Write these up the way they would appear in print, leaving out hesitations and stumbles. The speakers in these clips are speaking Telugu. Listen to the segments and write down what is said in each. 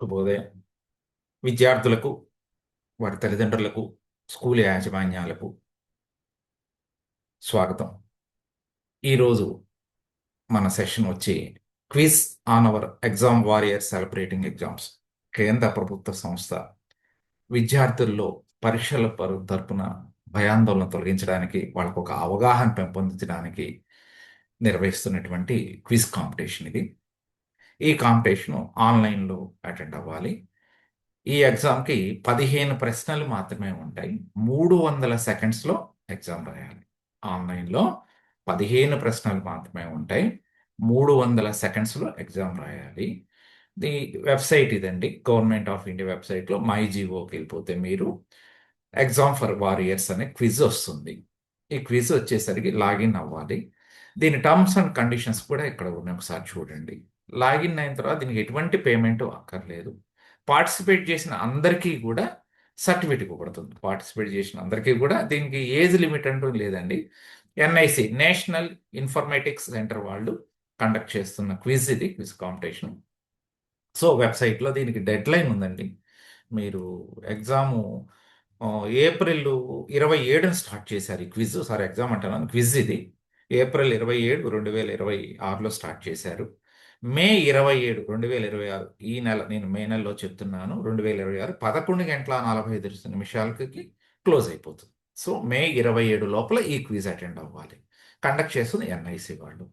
శుభోదయం. విద్యార్థులకు, వారి తల్లిదండ్రులకు, స్కూల్ యాజమాన్యాలకు స్వాగతం. ఈరోజు మన సెషన్ వచ్చి quiz on our exam warrior celebrating exams. కేంద్ర ప్రభుత్వ సంస్థ విద్యార్థుల్లో పరీక్షల తరపున భయాందోళన తొలగించడానికి, వాళ్ళకు ఒక అవగాహన పెంపొందించడానికి నిర్వహిస్తున్నటువంటి క్విజ్ కాంపిటీషన్ ఇది. ఈ కాంపిటీషన్ ఆన్లైన్లో అటెండ్ అవ్వాలి. ఈ ఎగ్జామ్కి 15 ప్రశ్నలు మాత్రమే ఉంటాయి. 300 సెకండ్స్లో ఎగ్జామ్ రాయాలి. ఆన్లైన్లో 15 ప్రశ్నలు మాత్రమే ఉంటాయి. 300 సెకండ్స్లో ఎగ్జామ్ రాయాలి. ది వెబ్సైట్ ఇదండి, గవర్నమెంట్ ఆఫ్ ఇండియా వెబ్సైట్లో మై జీఓకి వెళ్ళిపోతే మీరు ఎగ్జామ్ ఫర్ వారియర్స్ అనే క్విజ్ వస్తుంది. ఈ క్విజ్ వచ్చేసరికి లాగిన్ అవ్వాలి. దీని టర్మ్స్ అండ్ కండిషన్స్ కూడా ఇక్కడ ఉన్నాయి, ఒకసారి చూడండి. లాగిన్ అయిన తర్వాత దీనికి ఎటువంటి పేమెంట్ అక్కర్లేదు. పార్టిసిపేట్ చేసిన అందరికీ కూడా సర్టిఫికేట్ ఇవ్వబడుతుంది. పార్టిసిపేట్ చేసిన అందరికీ కూడా, దీనికి ఏజ్ లిమిట్ అంటూ లేదండి. ఎన్ఐసి, నేషనల్ ఇన్ఫర్మేటిక్స్ సెంటర్ వాళ్ళు కండక్ట్ చేస్తున్న క్విజ్ ఇది, క్విజ్ కాంపిటీషన్. సో వెబ్సైట్లో దీనికి డెడ్ లైన్ ఉందండి. మీరు ఎగ్జాము ఏప్రిల్ 27న స్టార్ట్ చేశారు ఈ క్విజ్. సారీ, ఎగ్జామ్ అంటున్నాను, క్విజ్ ఇది. ఏప్రిల్ 27, 2026లో స్టార్ట్ చేశారు. మే 27, 2026 ఈ నెల, నేను మే నెలలో చెప్తున్నాను, 2026 11:45 క్లోజ్ అయిపోతుంది. సో మే 27 లోపల ఈ క్విజ్ అటెండ్ అవ్వాలి. కండక్ట్ చేస్తుంది ఎన్ఐసి వాళ్ళు.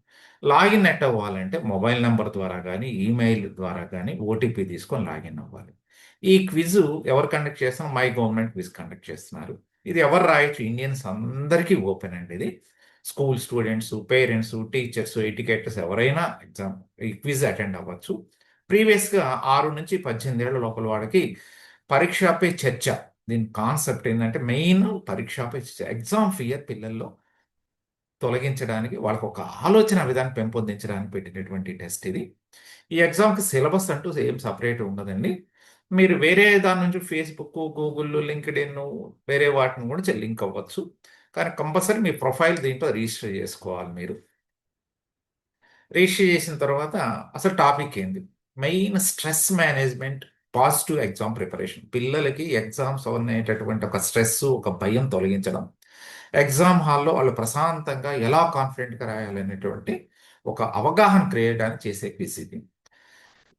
లాగిన్ ఎట్ అవ్వాలంటే మొబైల్ నెంబర్ ద్వారా కానీ, ఈమెయిల్ ద్వారా కానీ ఓటీపీ తీసుకొని లాగిన్ అవ్వాలి. ఈ క్విజ్ ఎవరు కండక్ట్ చేస్తున్నారు? మై గవర్నమెంట్ క్విజ్ కండక్ట్ చేస్తున్నారు. ఇది ఎవరు రాయొచ్చు? ఇండియన్స్ అందరికీ ఓపెన్ అండి ఇది. School students, parents, teachers, educators ఎవరైనా ఎగ్జామ్ ఈ క్విజ్ అటెండ్ అవ్వచ్చు. ప్రీవియస్గా 6 నుంచి 18 ఏళ్ల లోపల వాడికి పరీక్షపై చర్చ, దీని కాన్సెప్ట్ ఏంటంటే మెయిన్ పరీక్షపై చర్చ, ఎగ్జామ్ ఫియర్ పిల్లల్లో తొలగించడానికి, వాళ్ళకు ఒక ఆలోచన విధానం పెంపొందించడానికి పెట్టినటువంటి టెస్ట్ ఇది. ఈ ఎగ్జామ్కి సిలబస్ అంటూ ఏం సపరేట్ ఉండదండి. మీరు వేరే దాని నుంచి ఫేస్బుక్, గూగుల్, లింక్డ్ఇన్, వేరే వాటిని కూడా లింక్ అవ్వచ్చు. కానీ కంపల్సరీ మీ ప్రొఫైల్ దీంట్లో రిజిస్టర్ చేసుకోవాలి. మీరు రిజిస్టర్ చేసిన తర్వాత అసలు టాపిక్ ఏంది? Main stress management, positive exam preparation. పిల్లలకి ఎగ్జామ్స్ అనేటటువంటి ఒక స్ట్రెస్, ఒక భయం తొలగించడం, ఎగ్జామ్ హాల్లో వాళ్ళు ప్రశాంతంగా ఎలా కాన్ఫిడెంట్గా రాయాలనేటువంటి ఒక అవగాహన క్రియేట్ అని చేసే క్విజ్ ఇది.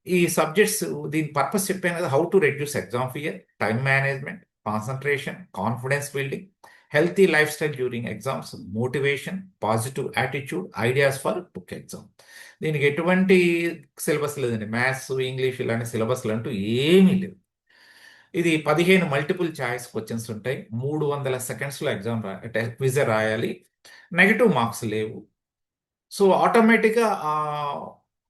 ఈ సబ్జెక్ట్స్, దీని పర్పస్ చెప్పాను కదా, how to reduce exam fear, time management, concentration, confidence building, healthy life style during exams, motivation, positive attitude, ideas for book exam. దీనికి ఎటువంటి సిలబస్ లేదండి. మ్యాథ్స్, ఇంగ్లీష్ ఇలాంటి సిలబస్లు అంటూ ఏమీ లేవు. ఇది 15 మల్టిపుల్ చాయిస్ క్వశ్చన్స్ ఉంటాయి. 300 సెకండ్స్లో ఎగ్జామ్ క్విజ్ రాయాలి. నెగటివ్ మార్క్స్ లేవు. సో ఆటోమేటిక్గా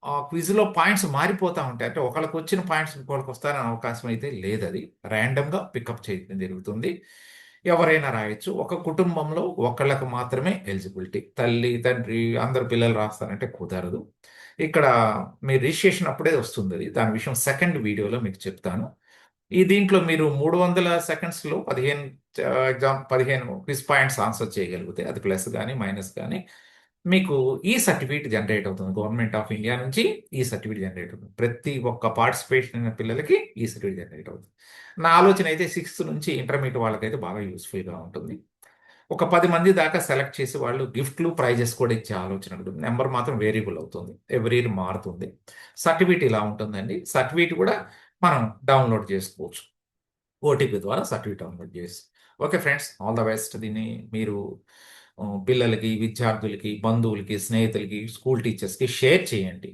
ఆ క్విజ్లో పాయింట్స్ మారిపోతూ ఉంటాయి. అంటే ఒకళ్ళకి వచ్చిన పాయింట్స్ ఇంకోళ్ళకి వస్తారనే అవకాశం అయితే లేదు. అది ర్యాండమ్గా పికప్ చేయడం జరుగుతుంది. ఎవరైనా రాయొచ్చు. ఒక కుటుంబంలో ఒకళ్ళకి మాత్రమే ఎలిజిబిలిటీ. తల్లి, తండ్రి అందరు పిల్లలు రాస్తారంటే కుదరదు. ఇక్కడ మీరు రిజిస్ట్రేషన్ అప్పుడే వస్తుంది అది. దాని విషయం సెకండ్ వీడియోలో మీకు చెప్తాను. దీంట్లో మీరు 300 సెకండ్స్లో 15 క్విజ్ పాయింట్స్ ఆన్సర్ చేయగలిగితే, అది ప్లస్ కానీ మైనస్ కానీ, మీకు ఈ సర్టిఫికేట్ జనరేట్ అవుతుంది. గవర్నమెంట్ ఆఫ్ ఇండియా నుంచి ఈ సర్టిఫికేట్ జనరేట్ అవుతుంది. ప్రతి ఒక్క పార్టిసిపేషన్ అయిన పిల్లలకి ఈ సర్టిఫికేట్ జనరేట్ అవుతుంది. నా ఆలోచన అయితే 6th నుంచి ఇంటర్మీడియట్ వాళ్ళకైతే బాగా యూస్ఫుల్గా ఉంటుంది. ఒక 10 మంది దాకా సెలెక్ట్ చేసి వాళ్ళు గిఫ్ట్లు, ప్రైజెస్ కూడా ఇచ్చే ఆలోచన ఉంటుంది. నెంబర్ మాత్రం వేరియబుల్ అవుతుంది, ఎవ్రీ ఇయర్ మారుతుంది. సర్టిఫికేట్ ఇలా ఉంటుందండి. సర్టిఫికేట్ కూడా మనం డౌన్లోడ్ చేసుకోవచ్చు, ఓటీపీ ద్వారా సర్టిఫికేట్ డౌన్లోడ్ చేసి. Okay friends, all the best. దీన్ని మీరు పిల్లలకి, విద్యార్థులకి, బంధువులకి, స్నేహితులకి, స్కూల్ టీచర్స్కి షేర్ చేయండి.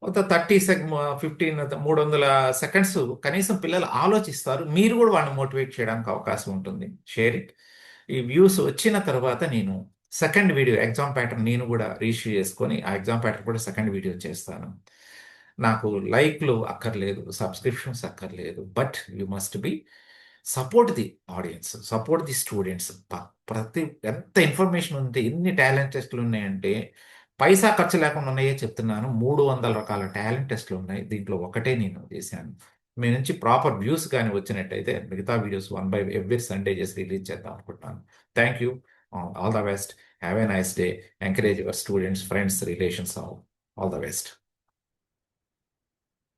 ఒక 300 సెకండ్స్ కనీసం పిల్లలు ఆలోచిస్తారు. మీరు కూడా వాళ్ళని మోటివేట్ చేయడానికి అవకాశం ఉంటుంది. Share it. ఈ వ్యూస్ వచ్చిన తర్వాత నేను సెకండ్ వీడియో ఎగ్జామ్ ప్యాటర్న్ నేను కూడా రిజిస్టర్ చేసుకొని, ఆ ఎగ్జామ్ ప్యాటర్న్ కూడా సెకండ్ వీడియో చేస్తాను. నాకు లైక్లు అక్కర్లేదు, సబ్స్క్రిప్షన్స్ అక్కర్లేదు, but you must be support the audience, support the students. ప్రతి ఎంత ఇన్ఫర్మేషన్ ఉంది, ఎన్ని టాలెంట్ టెస్ట్లు ఉన్నాయంటే పైసా ఖర్చు లేకుండా ఉన్నాయే చెప్తున్నాను. 300 రకాల టాలెంట్ టెస్ట్లు ఉన్నాయి. దీంట్లో ఒకటే నేను చేశాను. మీ నుంచి ప్రాపర్ వ్యూస్ కానీ వచ్చినట్టయితే మిగతా videos one by every Sunday చేసి రిలీజ్ చేద్దాం అనుకుంటున్నాను. Thank you. All the best. Have a nice day. Encourage your students, friends, relations. All the best.